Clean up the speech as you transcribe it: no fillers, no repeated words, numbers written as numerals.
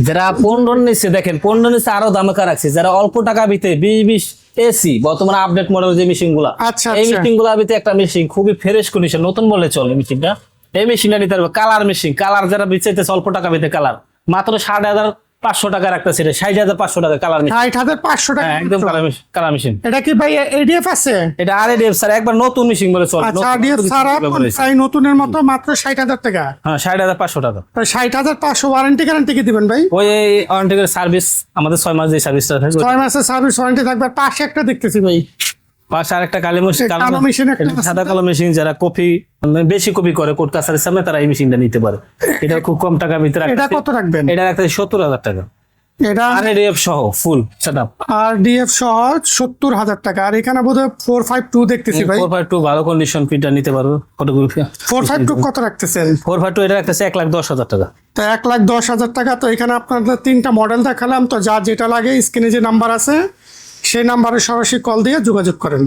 যারা 15 নিচ্ছে দেখেন 15 নিচ্ছে আরো দামে রাখছে, যারা অল্প টাকা ভিতরে 20 এসি বর্তমানে আপডেট মডেল যে মেশিন গুলা, আচ্ছা, এই আচ্ছা। মেশিন গুলা ভিতরে একটা মেশিন খুবই ফ্রেশ কন্ডিশন, নতুন বলে চলে মেশিনটা। এই মেশিনটা নিতে পারবে, কালার মেশিন, কালার যারা বিচাইতেছে অল্প টাকা ভিতরে কালার মাত্র 5,500 টাকার একটা সেটা 60,500 টাকা কালার মেশিন। 60,500 টাকা একদম কালার মেশিন। এটা কি ভাই এডিএফ আছে? এটা আরএডিএফ স্যার, একবার নতুন মেশিন বলে চলে। আচ্ছা, এডিএফ ছাড়া প্রায় নতুনের মতো মাত্র 60,000 টাকা। হ্যাঁ 60,500 টাকা। 60,500 ওয়ারেন্টি গ্যারান্টি কি দিবেন ভাই? ওই ওয়ারেন্টি সার্ভিস আমাদের 6 মাস যে সার্ভিসটা থাকে, 6 মাসের সার্ভিস ওয়ারেন্টি থাকবে। পাশে একটা দেখতেছি ভাই, পাশে আরেকটা কালো কালো মেশিন একটা আছে। সাদা কালো মেশিন, যারা কপি বেশি কপি করে কোর্ট কাছারির সামনে তারা এই মেশিনটা নিতে পারে। এটা খুব কম টাকার ভিতরে এটা কত রাখবেন? এটা রাখতে 70,000 টাকা, এটা আরএডিএফ সহ ফুল সেটআপ। আর ডিএফ সহ 70,000 টাকা। আর এখানে বোধহয় 452 দেখতেছি ভাই। 452 ভালো কন্ডিশন প্রিন্টার নিতে পারো ফটোগ্রাফি। 452 কত রাখতেছেন? 452 এটা রাখতেছে 1,10,000 টাকা। তো 1,10,000 টাকা। তো এখানে আপনাদের 3টা মডেল দেখালাম। তো যার যেটা লাগে স্ক্রিনে যে নাম্বার আছে সেই নাম্বারে সরাসরি কল দিয়ে যোগাযোগ করেন।